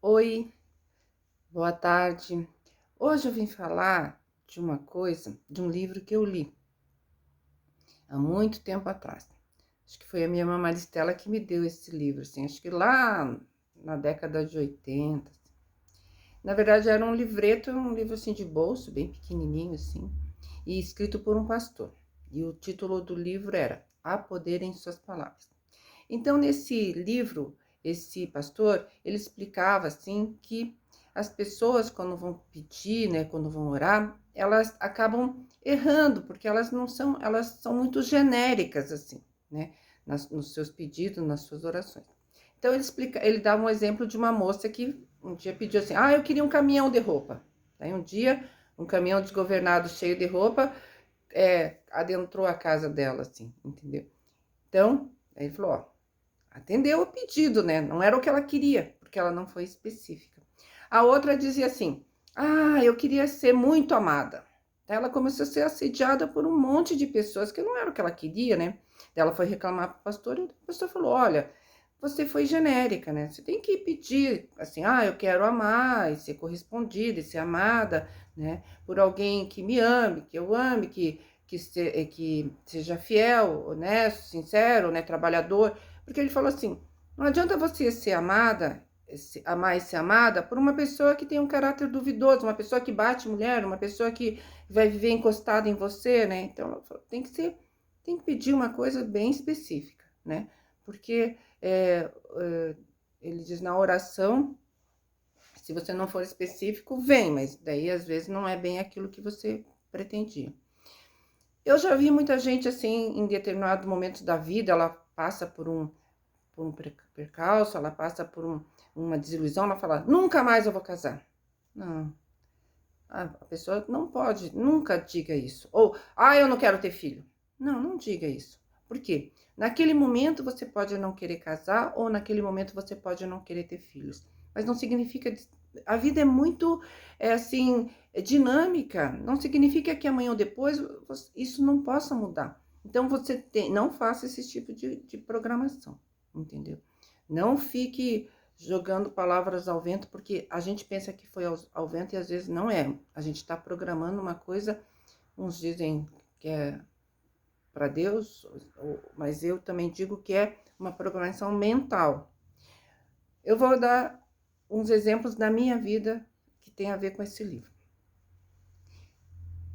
Oi, boa tarde. Hoje eu vim falar de uma coisa, de um livro que eu li há muito tempo atrás. Acho que foi a minha mamãe Maristela que me deu esse livro, assim, acho que lá na década de 80. Na verdade, era um livreto, um livro assim de bolso, bem pequenininho assim, e escrito por um pastor. E o título do livro era Há Poder em Suas Palavras. Então, nesse livro, esse pastor, ele explicava assim que as pessoas quando vão pedir, né, quando vão orar, elas acabam errando, porque elas são muito genéricas assim, né, nos seus pedidos, nas suas orações. Então ele dá um exemplo de uma moça que um dia pediu assim: "Ah, eu queria um caminhão de roupa". Aí um dia, um caminhão desgovernado cheio de roupa adentrou a casa dela assim, entendeu? Então, aí ele falou, ó, atendeu o pedido, né? Não era o que ela queria, porque ela não foi específica. A outra dizia assim: ah, eu queria ser muito amada. Ela começou a ser assediada por um monte de pessoas que não era o que ela queria, né? Ela foi reclamar para o pastor e o pastor falou: olha, você foi genérica, né? Você tem que pedir assim: ah, eu quero amar e ser correspondida e ser amada, né? Por alguém que me ame, que eu ame, que seja fiel, honesto, sincero, né? Trabalhador. Porque ele falou assim: não adianta você ser amada, amar e ser amada por uma pessoa que tem um caráter duvidoso, uma pessoa que bate mulher, uma pessoa que vai viver encostada em você, né? Então, tem que pedir uma coisa bem específica, né? Porque ele diz na oração, se você não for específico, vem, mas daí às vezes não é bem aquilo que você pretendia. Eu já vi muita gente assim, em determinado momento da vida, ela passa por um percalço, ela passa por uma desilusão, ela fala, nunca mais eu vou casar. Não, a pessoa não pode, nunca diga isso. Ou, eu não quero ter filho. Não, não diga isso. Por quê? Naquele momento você pode não querer casar, ou naquele momento você pode não querer ter filhos. Mas não significa... A vida é muito, assim, dinâmica. Não significa que amanhã ou depois isso não possa mudar. Então, não faça esse tipo de programação, entendeu? Não fique jogando palavras ao vento, porque a gente pensa que foi ao vento e às vezes não é. A gente está programando uma coisa, uns dizem que é para Deus, mas eu também digo que é uma programação mental. Eu vou dar uns exemplos da minha vida que tem a ver com esse livro.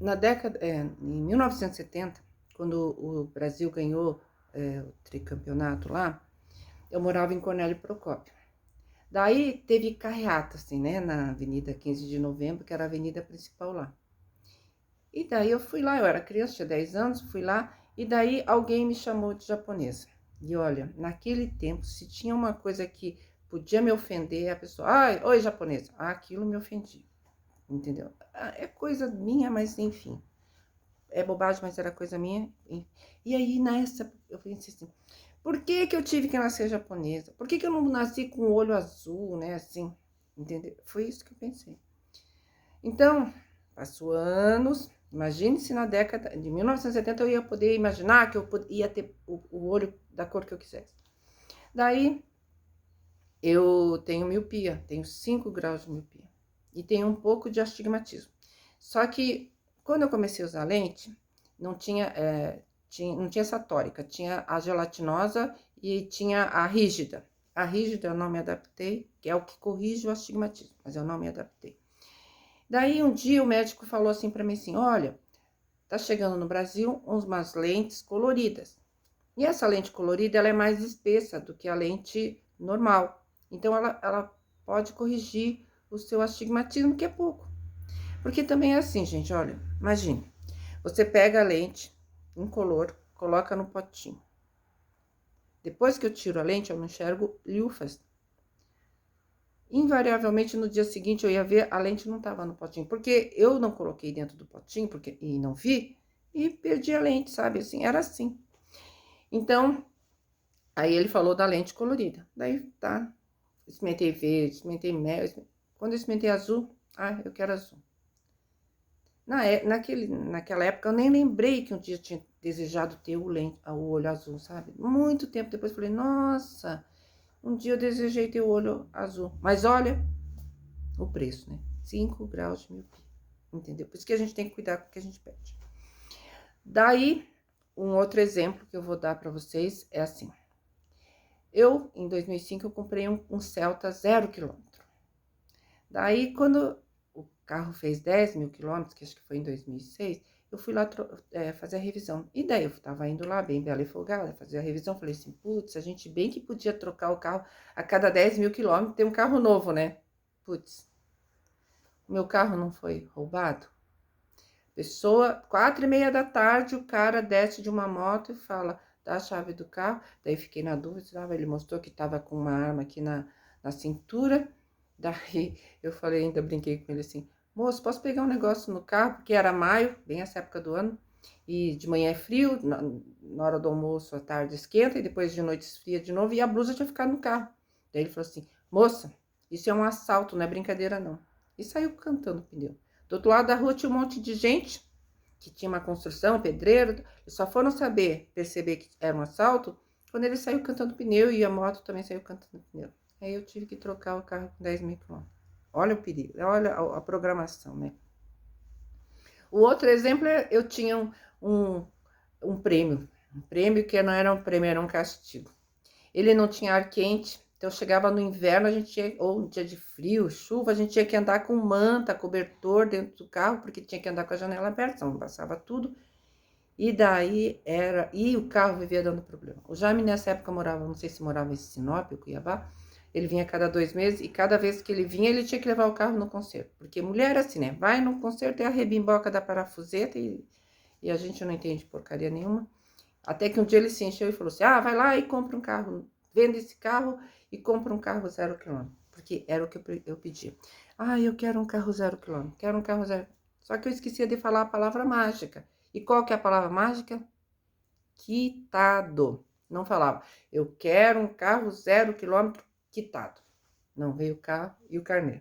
Em 1970, quando o Brasil ganhou o tricampeonato lá, eu morava em Cornélio Procópio. Daí teve carreata, assim, né, na Avenida 15 de Novembro, que era a avenida principal lá. E daí eu fui lá, eu era criança, tinha 10 anos, fui lá, e daí alguém me chamou de japonesa. E olha, naquele tempo, se tinha uma coisa que podia me ofender, a pessoa, oi japonesa, aquilo me ofendia, entendeu? É coisa minha, mas enfim, é bobagem, mas era coisa minha. E aí nessa, eu pensei assim, por que eu tive que nascer japonesa? Por que eu não nasci com o olho azul, né, assim, entendeu? Foi isso que eu pensei. Então, passou anos, imagine se na década de 1970 eu ia poder imaginar que eu ia ter o olho da cor que eu quisesse. Daí, eu tenho miopia, tenho 5 graus de miopia e tenho um pouco de astigmatismo. Só que, quando eu comecei a usar lente, não tinha essa tórica, tinha a gelatinosa e tinha a rígida. A rígida eu não me adaptei, que é o que corrige o astigmatismo, mas eu não me adaptei. Daí um dia o médico falou assim para mim assim, olha, tá chegando no Brasil umas lentes coloridas. E essa lente colorida, ela é mais espessa do que a lente normal. Então, ela pode corrigir o seu astigmatismo, que é pouco. Porque também é assim, gente, olha, imagine, você pega a lente incolor, coloca no potinho. Depois que eu tiro a lente, eu não enxergo lufas. Invariavelmente, no dia seguinte, eu ia ver, a lente não estava no potinho. Porque eu não coloquei dentro do potinho, e não vi, e perdi a lente, sabe? Assim, era assim. Então, aí ele falou da lente colorida. Daí, tá, experimentei verde, experimentei mel. Quando eu experimentei azul, eu quero azul. Naquela época, eu nem lembrei que um dia eu tinha desejado ter o olho azul, sabe? Muito tempo depois, eu falei, nossa, um dia eu desejei ter o olho azul. Mas olha, o preço, né? 5 graus de miopia, entendeu? Por isso que a gente tem que cuidar com o que a gente pede. Daí, um outro exemplo que eu vou dar para vocês é assim. Em 2005, eu comprei um Celta 0 quilômetro. Daí, quando o carro fez 10 mil quilômetros, que acho que foi em 2006, eu fui lá fazer a revisão. E daí, eu tava indo lá, bem bela e folgada, fazer a revisão. Falei assim, putz, a gente bem que podia trocar o carro a cada 10 mil quilômetros, ter um carro novo, né? Putz, meu carro não foi roubado? Pessoa, 4h30 da tarde, o cara desce de uma moto e fala, dá a chave do carro. Daí fiquei na dúvida, ele mostrou que tava com uma arma aqui na cintura. Daí eu falei, ainda brinquei com ele assim, moço, posso pegar um negócio no carro? Porque era maio, bem essa época do ano, e de manhã é frio, na hora do almoço, à tarde esquenta, e depois de noite esfria de novo, e a blusa tinha ficado no carro. Daí ele falou assim, moça, isso é um assalto, não é brincadeira não. E saiu cantando o pneu. Do outro lado da rua tinha um monte de gente que tinha uma construção, pedreiro, eles só foram perceber que era um assalto, quando ele saiu cantando pneu e a moto também saiu cantando pneu. Aí eu tive que trocar o carro com 10 mil quilômetros. Olha o perigo, olha a programação, né? O outro exemplo é, eu tinha um prêmio que não era um prêmio, era um castigo. Ele não tinha ar quente, então chegava no inverno, ou no dia de frio, chuva, a gente tinha que andar com manta, cobertor dentro do carro, porque tinha que andar com a janela aberta, senão passava tudo. E e o carro vivia dando problema. O Jaime nessa época morava, não sei se morava em Sinop ou Cuiabá, ele vinha a cada 2 meses e cada vez que ele vinha, ele tinha que levar o carro no concerto. Porque mulher é assim, né? Vai no concerto e a rebimboca da parafuseta e a gente não entende porcaria nenhuma. Até que um dia ele se encheu e falou assim, vai lá e compra um carro, vende esse carro e compra um carro 0 quilômetro. Porque era o que eu pedia. Eu quero um carro 0 quilômetro, quero um carro 0. Só que eu esquecia de falar a palavra mágica. E qual que é a palavra mágica? Quitado. Não falava, eu quero um carro 0 quilômetro quitado. Não veio o carro e o carnê.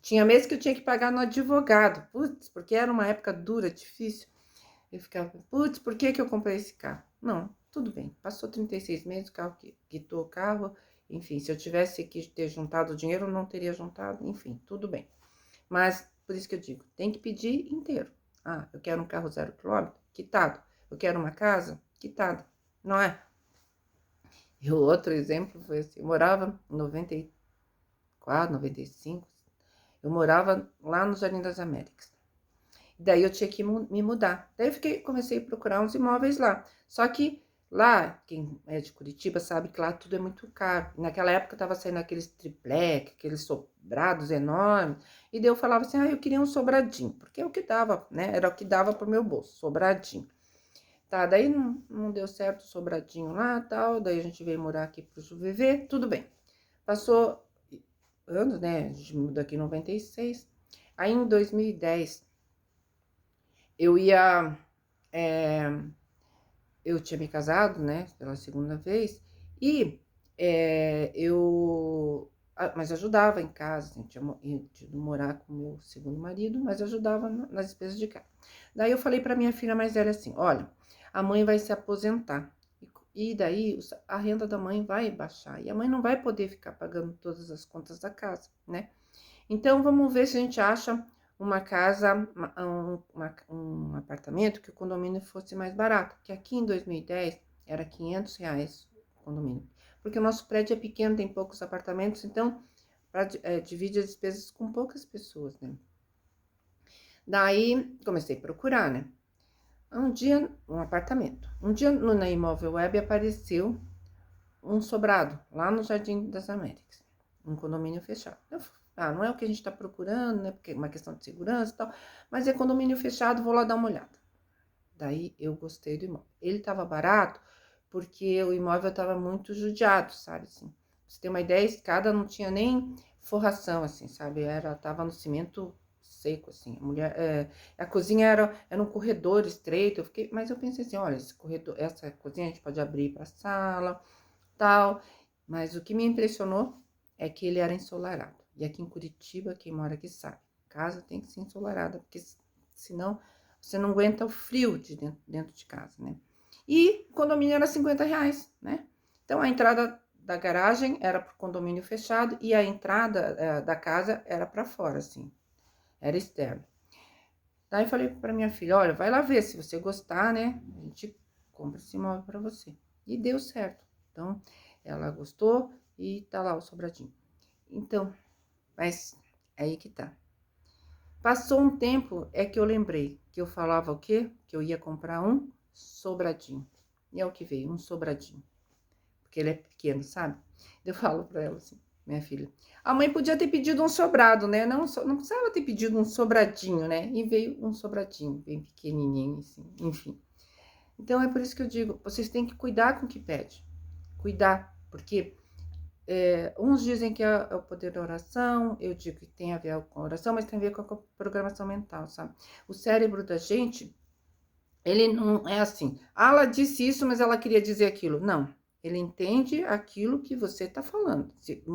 Tinha mês que eu tinha que pagar no advogado. Putz, porque era uma época dura, difícil. Eu ficava, putz, por que eu comprei esse carro? Não, tudo bem. Passou 36 meses, o carro quitou o carro. Enfim, se eu tivesse que ter juntado o dinheiro, eu não teria juntado. Enfim, tudo bem. Mas, por isso que eu digo, tem que pedir inteiro. Eu quero um carro 0 quilômetro, quitado. Eu quero uma casa, quitada. Não é? E o outro exemplo foi assim, eu morava em 94, 95, eu morava lá no Jardim das Américas. Daí eu tinha que me mudar. Daí comecei a procurar uns imóveis lá. Só que lá, quem é de Curitiba sabe que lá tudo é muito caro. Naquela época tava saindo aqueles triplex, aqueles sobrados enormes. E daí eu falava assim, eu queria um sobradinho. Porque é o que dava, né? Era o que dava pro meu bolso, sobradinho. Tá, daí não deu certo o sobradinho lá, tal. Daí a gente veio morar aqui pro JuViver, tudo bem. Passou anos, né? A gente mudou aqui em 96. Aí em 2010, eu tinha me casado, né, pela segunda vez, e mas ajudava em casa, assim, tinha ido morar com meu segundo marido, mas ajudava nas despesas de casa. Daí eu falei para minha filha mais velha assim, olha, a mãe vai se aposentar, e daí a renda da mãe vai baixar, e a mãe não vai poder ficar pagando todas as contas da casa, né? Então, vamos ver se a gente acha uma casa, um apartamento que o condomínio fosse mais barato. Que aqui em 2010 era R$ 500 o condomínio. Porque o nosso prédio é pequeno, tem poucos apartamentos, então divide as despesas com poucas pessoas, né? Daí comecei a procurar, né? Um apartamento. Um dia na Imóvel Web apareceu um sobrado lá no Jardim das Américas, um condomínio fechado. Não é o que a gente está procurando, né? Porque é uma questão de segurança e tal, mas é condomínio fechado, vou lá dar uma olhada. Daí eu gostei do imóvel. Ele estava barato porque o imóvel estava muito judiado, sabe? Assim, pra você ter uma ideia, a escada não tinha nem forração, assim, sabe? Tava no cimento seco, assim. A cozinha era um corredor estreito. Mas eu pensei assim, olha, essa cozinha a gente pode abrir para sala, tal. Mas o que me impressionou é que ele era ensolarado. E aqui em Curitiba, quem mora aqui sabe, casa tem que ser ensolarada, porque senão você não aguenta o frio dentro de casa, né? E o condomínio era R$ 50, né? Então a entrada da garagem era pro condomínio fechado e a entrada da casa era para fora, assim, era externa. Daí falei para minha filha, olha, vai lá ver, se você gostar, né, a gente compra esse imóvel para você. E deu certo. Então, ela gostou e tá lá o sobradinho. Então, mas é aí que tá. Passou um tempo, é que eu lembrei que eu falava o quê? Que eu ia comprar um sobradinho. E é o que veio, um sobradinho. Porque ele é pequeno, sabe? Eu falo pra ela assim, minha filha, a mãe podia ter pedido um sobrado, né? Não precisava ter pedido um sobradinho, né? E veio um sobradinho, bem pequenininho, assim, enfim. Então, é por isso que eu digo, vocês têm que cuidar com o que pede. Cuidar, porque uns dizem que é o poder da oração, eu digo que tem a ver com a oração, mas tem a ver com a programação mental, sabe? O cérebro da gente, ele não é assim, ela disse isso, mas ela queria dizer aquilo. Não, ele entende aquilo que você tá falando.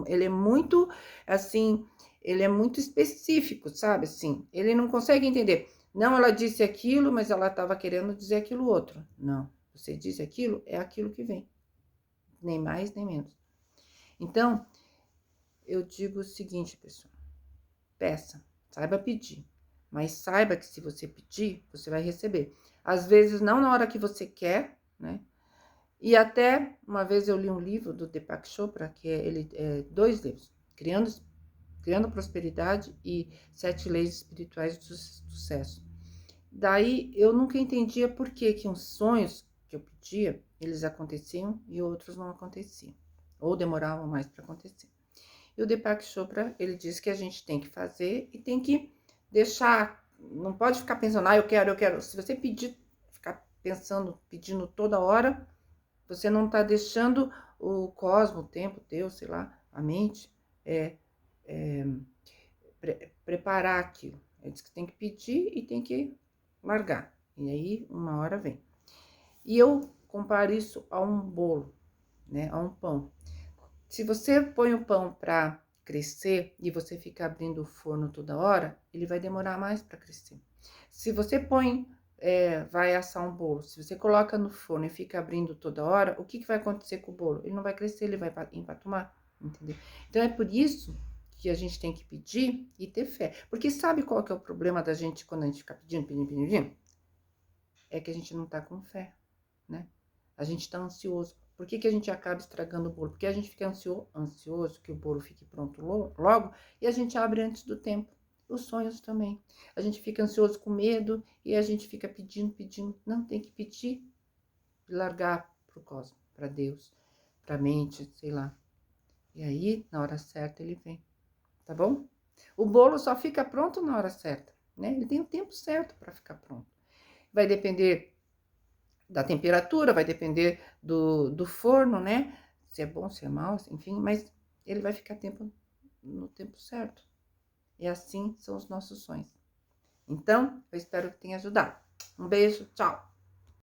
Ele é muito, assim, ele é muito específico, sabe? Assim, ele não consegue entender. Não, ela disse aquilo, mas ela estava querendo dizer aquilo outro. Não, você disse aquilo, é aquilo que vem. Nem mais, nem menos. Então, eu digo o seguinte, pessoal, peça, saiba pedir, mas saiba que se você pedir, você vai receber. Às vezes, não na hora que você quer, né? E até, uma vez eu li um livro do Deepak Chopra, que dois livros, Criando Prosperidade e 7 Leis Espirituais do Sucesso. Daí, eu nunca entendia por que uns sonhos que eu pedia, eles aconteciam e outros não aconteciam, ou demoravam mais para acontecer. E o Deepak Chopra, ele diz que a gente tem que fazer e tem que deixar, não pode ficar pensando, eu quero, eu quero. Se você pedir, ficar pensando, pedindo toda hora, você não está deixando o cosmo, o tempo, Deus, sei lá, a mente, preparar aquilo. Ele diz que tem que pedir e tem que largar. E aí, uma hora vem. E eu comparo isso a um bolo, né? A um pão. Se você põe o pão para crescer e você fica abrindo o forno toda hora, ele vai demorar mais para crescer. Se você vai assar um bolo, se você coloca no forno e fica abrindo toda hora, o que vai acontecer com o bolo? Ele não vai crescer, ele vai empatumar, entendeu? Então, é por isso que a gente tem que pedir e ter fé. Porque sabe qual que é o problema da gente quando a gente fica pedindo? É que a gente não tá com fé, né? A gente tá ansioso. Por que a gente acaba estragando o bolo? Porque a gente fica ansioso que o bolo fique pronto logo e a gente abre antes do tempo. Os sonhos também. A gente fica ansioso com medo e a gente fica pedindo. Não, tem que pedir e largar pro cosmos, para Deus, pra mente, sei lá. E aí, na hora certa, ele vem. Tá bom? O bolo só fica pronto na hora certa, né? Ele tem o tempo certo para ficar pronto. Vai depender da temperatura, vai depender do forno, né? Se é bom, se é mal, enfim, mas ele vai ficar no tempo certo. E assim são os nossos sonhos. Então, eu espero que tenha ajudado. Um beijo, tchau!